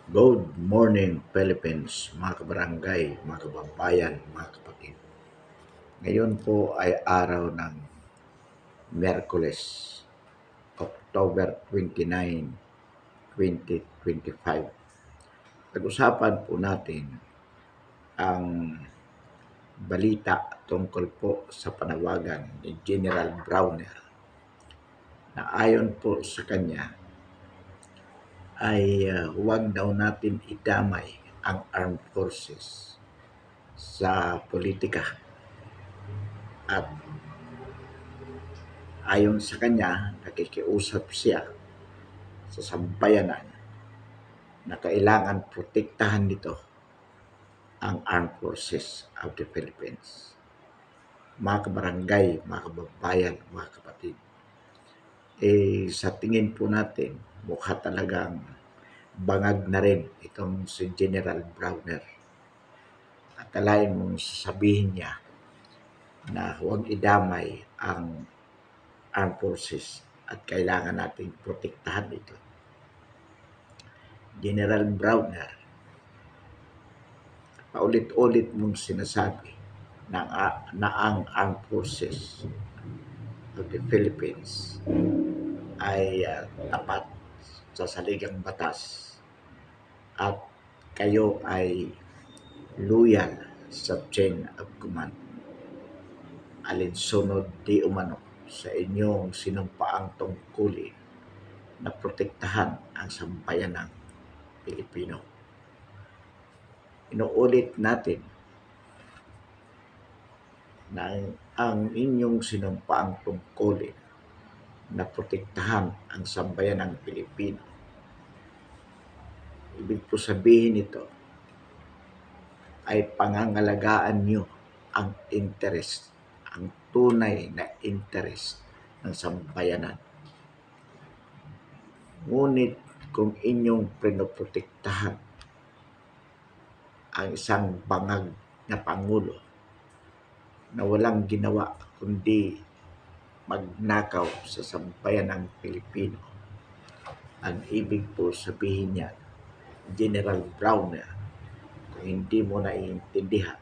Good morning, Philippines, mga kabarangay, mga kababayan, mga kapatid. Ngayon po ay araw ng Miyerkules, October 29, 2025. Pag-usapan po natin ang balita tungkol po sa panawagan ni General Browner na ayon po sa kanya ay huwag daw natin idamay ang armed forces sa politika at ayon sa kanya, nakikiusap siya sa sambayanan na kailangan protektahan nito ang Armed Forces of the Philippines. Mga kabarangay, mga kababayan, mga kapatid, sa tingin po natin, mukha talagang bangag na rin itong si General Browner. Akalain mong sasabihin niya na huwag idamay ang armed forces at kailangan nating protektahan ito. General Browner, paulit-ulit mong sinasabi na ang armed forces of the Philippines ay tapat sa saligang batas at kayo ay loyal sa chain of command. Alinsunod di umano sa inyong sinumpaang tungkulin na protektahan ang sambayanang Pilipino. Inuulit natin na ang inyong sinumpaang tungkulin na protektahan ang sambayanang Pilipino. Ibig po sabihin nito ay pangangalagaan nyo ang interest, ang tunay na interest ng sambayanan. Ngunit kung inyong pinoprotektahan ang isang bangag na Pangulo na walang ginawa kundi magnakaw sa sambayanang Pilipino, ang ibig po sabihin niya, General Browner, kung hindi mo naiintindihan,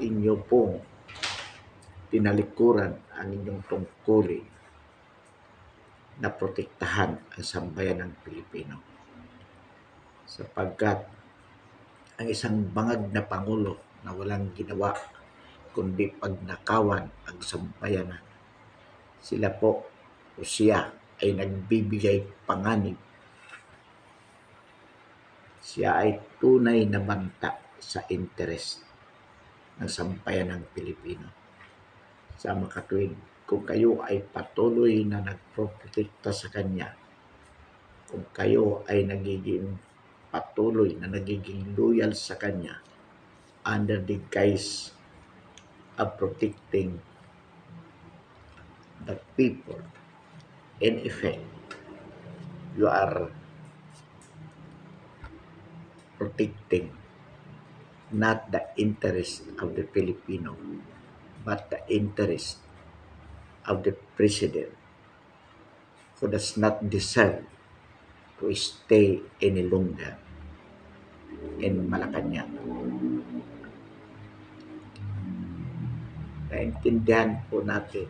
inyo pong tinalikuran ang inyong tungkulin na protektahan ang sambayanang Pilipino. Sapagkat ang isang bangag na Pangulo na walang ginawa kundi pagnakawan ang sambayanan, sila po o siya ay nagbibigay panganib. Siya ay tunay na banta sa interes ng sambayanang Pilipino. Sa makatuwid, kung kayo ay patuloy na nagprotekta sa kanya, kung kayo ay patuloy na nagiging loyal sa kanya under the guise of protecting the people, in effect, you are protecting not the interest of the Filipino, but the interest of the President, who does not deserve to stay any longer in Malacanang. Naintindihan po natin,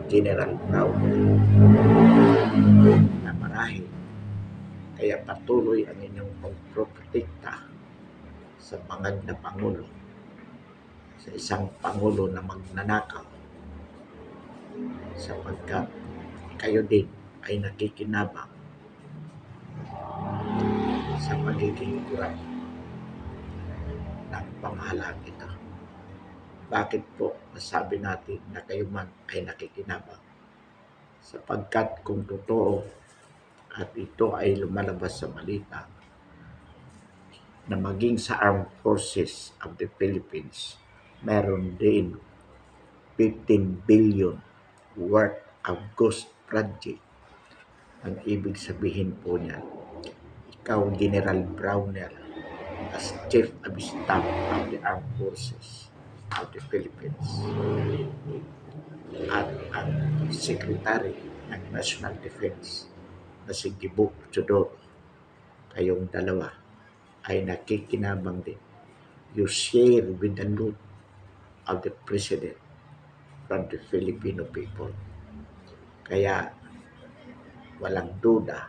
General Brown, na marahil kaya patuloy ang inyong pagprotekta sa bangag na Pangulo, sa isang Pangulo na magnanakaw, sapagkat kayo din ay nakikinabang sa pagiging kurap ng pamahalaan ito. Bakit po masabi natin na kayo man ay nakikinabang? Sapagkat kung totoo at ito ay lumalabas sa balita na maging sa Armed Forces of the Philippines, meron din 15 billion worth of ghost project. Ang ibig sabihin po niya, ikaw, General Browner, as Chief of Staff of the Armed Forces of the Philippines at ang Secretary ng National Defense na si Gibo Chodor, kayong dalawa ay nakikinabang din. You share with the loot of the President from the Filipino people. Kaya walang duda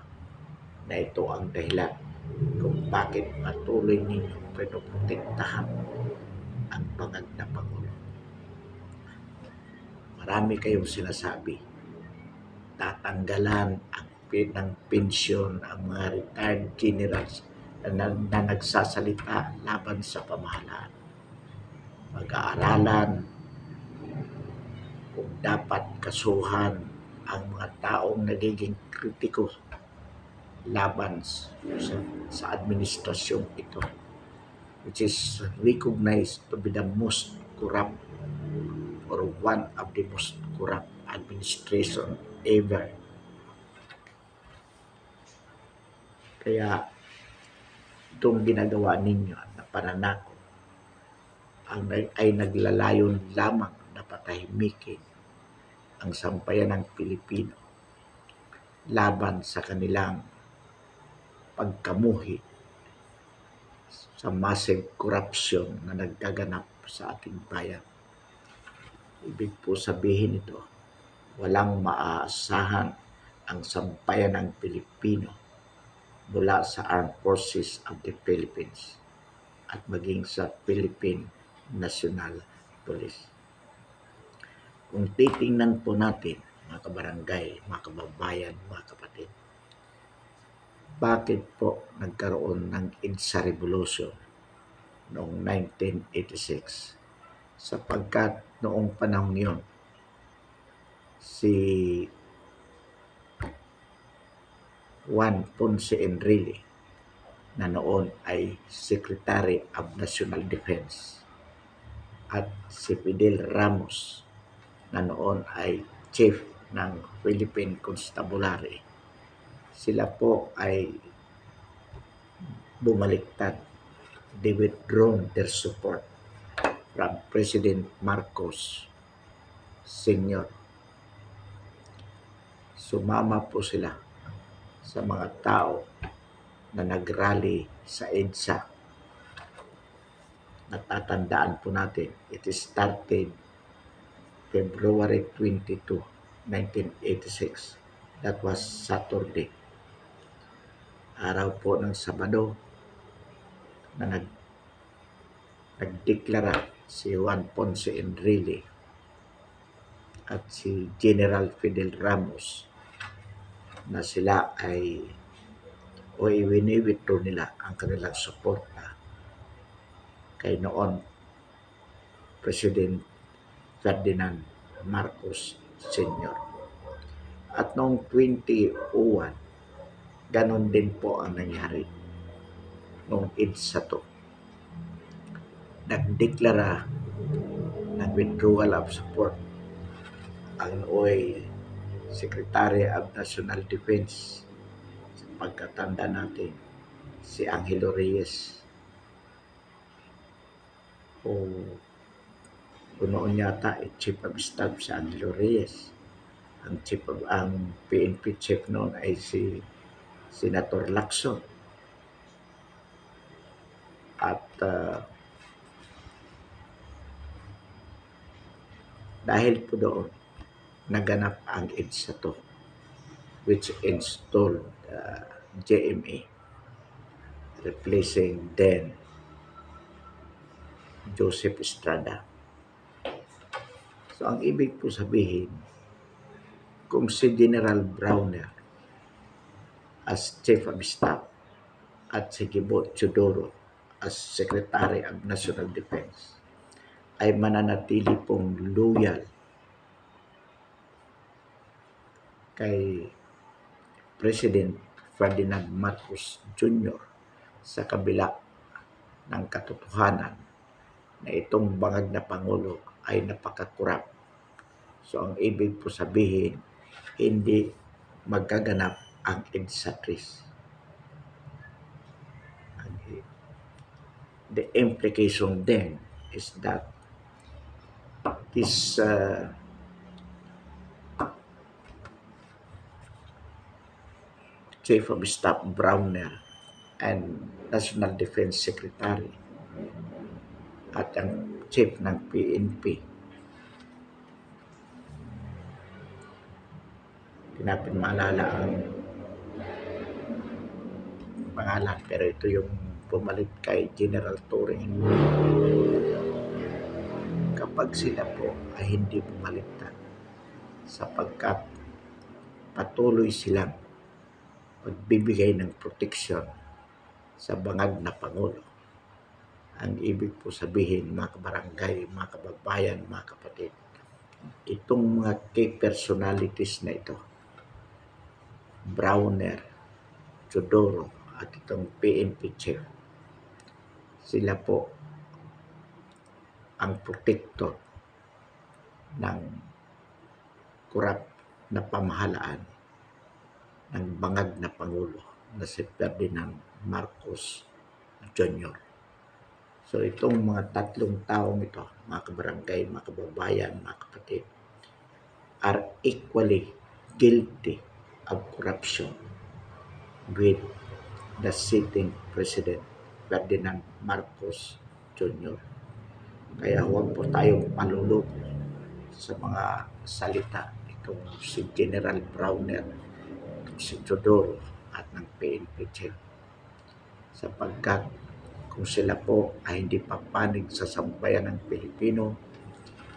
na ito ang dahilan kung bakit patuloy ninyong pinoprotektahan ang bangag na Pangulo. Marami kayong sinasabi, tatanggalan ang ng pensyon ang mga retired generals na nagsasalita laban sa pamahalaan. Pag-aaralan kung dapat kasuhan ang mga taong nagiging kritiko laban sa administrasyong ito, which is recognized to be the most corrupt or one of the most corrupt administration ever. Kaya itong ginagawa ninyo na pananakot ay naglalayon lamang na patahimikin ang sambayan ng Pilipino laban sa kanilang pagkamuhi sa massive corruption na naggaganap sa ating bayan. Ibig po sabihin ito, walang maaasahan ang sambayan ng Pilipino mula sa Armed Forces of the Philippines at maging sa Philippine National Police. Kung titingnan po natin, mga kabarangay, mga kababayan, mga kapatid, bakit po nagkaroon ng EDSA Revolution noong 1986? Sapagkat noong panahon yun, si Juan Ponce Enrile na noon ay Secretary of National Defense at si Fidel Ramos na noon ay Chief ng Philippine Constabulary. Sila po ay bumaliktad. They withdrawn their support from President Marcos Sr. Sumama po sila sa mga tao na nagrally sa EDSA. Natatandaan po natin, it started February 22, 1986. That was Saturday. Araw po ng Sabado na nagdeklara si Juan Ponce Enrile at si General Fidel Ramos na sila ay wini-withdraw nila ang kanilang suporta kay noon President Ferdinand Marcos Sr. At noong 2001, ganon din po ang nangyari noong EDSA to. Nagdeklara ng withdrawal of support ang nooy Secretary of National Defense, sa pagkatanda natin, si Angelo Reyes. O noon yata Chief of Staff si Angelo Reyes. Ang PNP chief noon ay si Senator Lacson. At dahil po doon, naganap ang EDSA to, which installed JMA, replacing then Joseph Estrada. So ang ibig po sabihin, kung si General Browner as Chief of Staff at si Gibo Chodoro as Secretary of National Defense ay mananatili pong loyal kay President Ferdinand Marcos Jr. sa kabila ng katotohanan na itong bangag na Pangulo ay napakakurap. So ang ibig po sabihin, hindi magaganap ang EDSA trees. The implication then is that this Chief of Staff Browner and National Defense Secretary at ang Chief ng PNP. Hindi natin maalala ang pangalan, pero ito yung pumalit kay General Turing. Kapag sila po ay hindi bumaliktad sapagkat patuloy silang pagbibigay ng proteksyon sa bangag na Pangulo. Ang ibig po sabihin, mga kabarangay, mga kababayan, mga kapatid, itong mga key personalities na ito, Browner, Teodoro, at itong PNP chief, sila po ang protector ng korap na pamahalaan ng bangag na Pangulo na si Ferdinand Marcos Jr. So itong mga tatlong taong ito, mga kabarangay, mga kababayan, mga kapatid, are equally guilty of corruption with the sitting President Ferdinand Marcos Jr. Kaya huwag po tayong paluloko sa mga salita itong si General Browner, itong si Teodoro at ng PNP chief, sapagkat kung sila po ay hindi papanig sa sambayan ng Pilipino,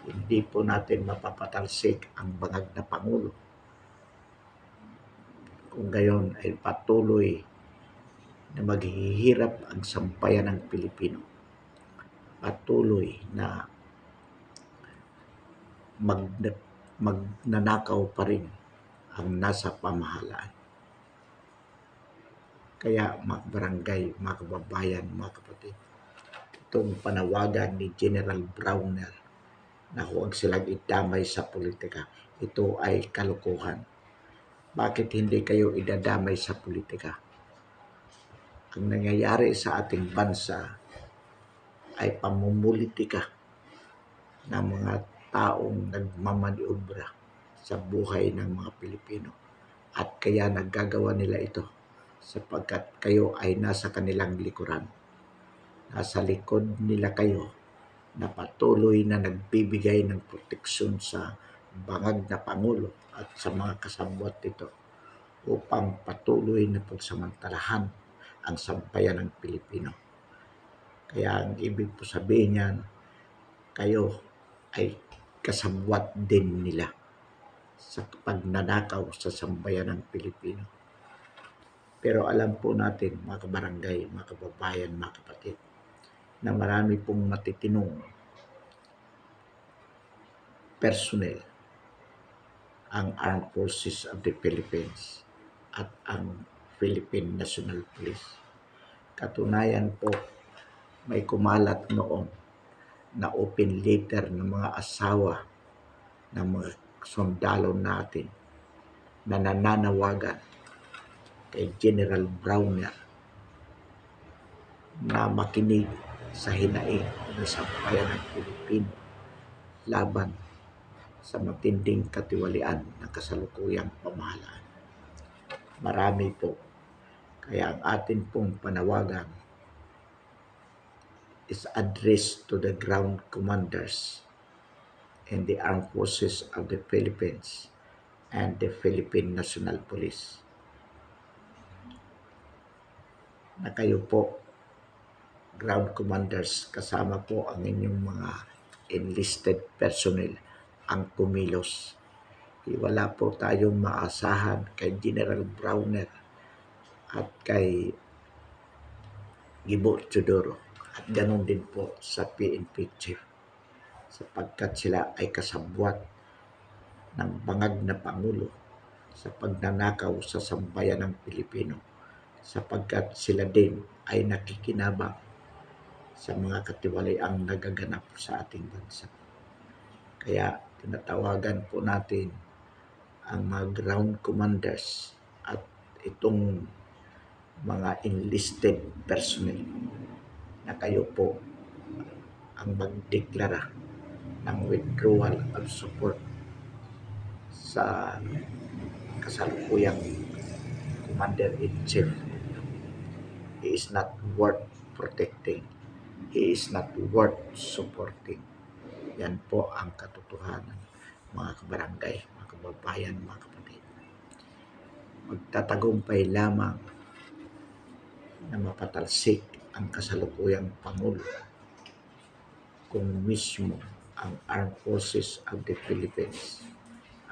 hindi po natin mapapatalsik ang bangag na Pangulo. Kung gayon ay patuloy na maghihirap ang sambayan ng Pilipino. Patuloy na magnanakaw pa rin ang nasa pamahalaan. Kaya mga barangay, mga kababayan, mga kapatid, itong panawagan ni General Browner na huwag silang idamay sa politika, ito ay kalokohan. Bakit hindi kayo idadamay sa politika? Ang nangyayari sa ating bansa ay pamumulitika ng mga taong nagmamaniobra sa buhay ng mga Pilipino. At kaya naggagawa nila ito sapagkat kayo ay nasa kanilang likuran. Nasa likod nila kayo na patuloy na nagbibigay ng proteksyon sa bangag na Pangulo at sa mga kasabwat nito upang patuloy na pagsamantalahan ang sambayan ng Pilipino. Kaya ang ibig po sabihin niyan, kayo ay kasabwat din nila sa pagnanakaw sa sambayan ng Pilipino. Pero alam po natin, mga kabarangay, mga kababayan, mga kapatid, na marami pong matitinong personnel ang Armed Forces of the Philippines at ang Philippine National Police. Katunayan po, may kumalat noon na open letter ng mga asawa ng mga sundalo natin na nananawagan kay General Browner na makinig sa hinaing ng sambayan ng Pilipino laban sa matinding katiwalian ng kasalukuyang pamahalaan. Marami po. Kaya ang atin pong panawagan is addressed to the ground commanders in the Armed Forces of the Philippines and the Philippine National Police. Na kayo po, ground commanders, kasama po ang inyong mga enlisted personnel ang kumilos. Wala po tayong maasahan kay General Browner at kay Gibo Teodoro at ganon din po sa PNP chief sapagkat sila ay kasabwat ng bangag na Pangulo sa pagnanakaw sa sambayan ng Pilipino sapagkat sila din ay nakikinabang sa mga katiwaliang nagaganap sa ating bansa. Kaya tinatawagan po natin ang mga ground commanders at itong mga enlisted personnel na kayo po ang magdeklara ng withdrawal of support sa kasalukuyang Commander-in-Chief. He is not worth protecting. He is not worth supporting. Yan po ang katotohanan, mga kabarangay, mga kababayan, mga kapatid. Magtatagumpay lamang na mapatalsik ang kasalukuyang Pangulo kung mismo ang Armed Forces of the Philippines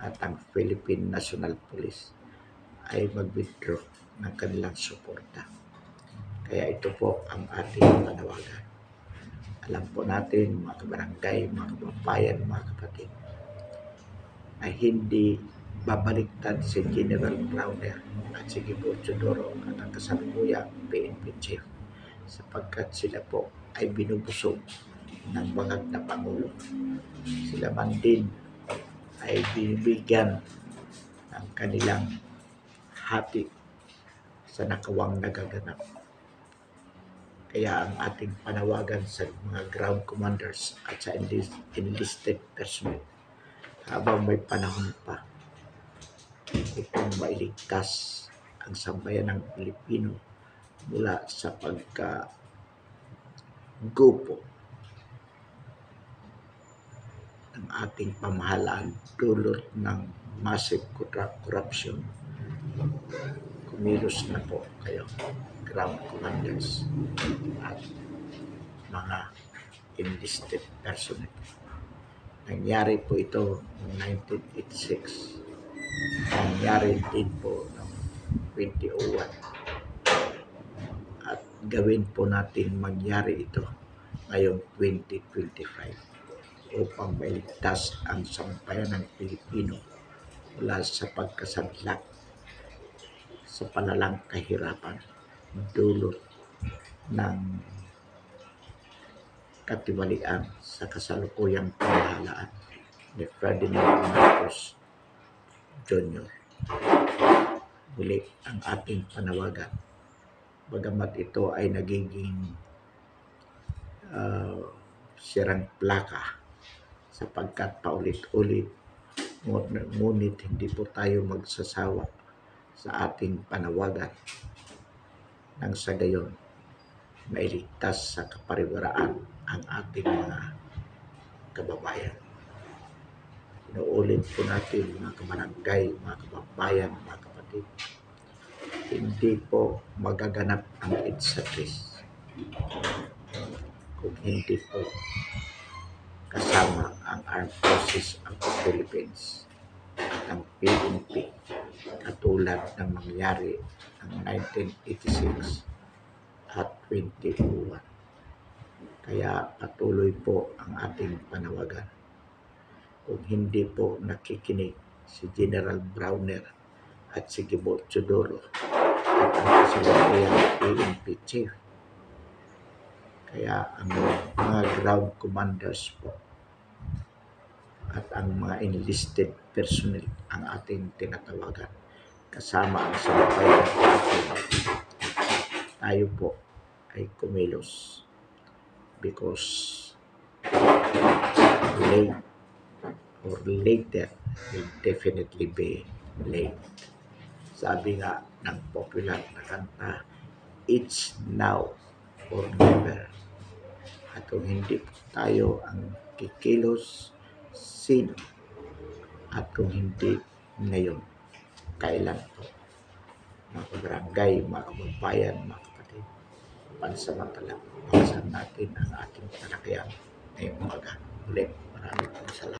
at ang Philippine National Police ay mag-withdraw ng kanilang suporta. Kaya ito po ang ating panawagan. Alam po natin, mga kabarangay, mga kababayan, mga kapatid, na hindi babaliktad si General Browner at si Gibo Teodoro at ang kasalukuyang PNP Chief sapagkat sila po ay binubusog ng bangag na Pangulo. Sila man din ay binibigyan ng kanilang hati sa nakawang nagaganap. Kaya ang ating panawagan sa mga ground commanders at sa enlisted personnel, habang may panahon pa itong mailigtas ang sambayan ng Pilipino mula sa pagka-gupo ng ating pamahalaan dulot ng massive corruption. Kumilos na po kayo, ground commanders at mga enlisted personnel. Nangyari po ito noong 1986. Nangyari din po noong 2001. At gawin po natin mangyari ito ngayong 2025 upang mailigtas ang sambayan ng Pilipino mula sa pagkasadlak sa palalang kahirapan dulot ng katiwalian sa kasalukuyang pamahalaan ni Ferdinand Marcos Jr. Muli ang ating panawagan. Bagamat ito ay nagiging sirang plaka sapagkat paulit-ulit, ngunit hindi po tayo magsasawa sa ating panawagan nang sa gayon mailigtas sa kapariwaraan ang ating mga kababayan. Inuulit po natin, mga kabarangay, mga kababayan, mga kapatid, hindi po magaganap ang EDSA case kung hindi po kasama ang Armed Forces of the Philippines at ang PNP katulad ng mangyari ng 1986 at 2001. Kaya patuloy po ang ating panawagan. Kung hindi po nakikinig si General Browner at si Gibo Teodoro at ang kasalukuyang PNP Chief, kaya ang mga ground commanders po at ang mga enlisted personnel ang ating tinatawagan kasama ang sambayan ng Pilipino. Tayo po ay kumilos because late or later will definitely be late. Sabi nga ng popular na kanta, it's now or never. At kung hindi po tayo ang kikilos, sino? At kung hindi ngayon, kailan po? Mga kabarangay, mga kababayan, mga kapatid, pansamantala, bakasan natin ang ating talakayan ngayong umaga. Ulit, maraming salamat.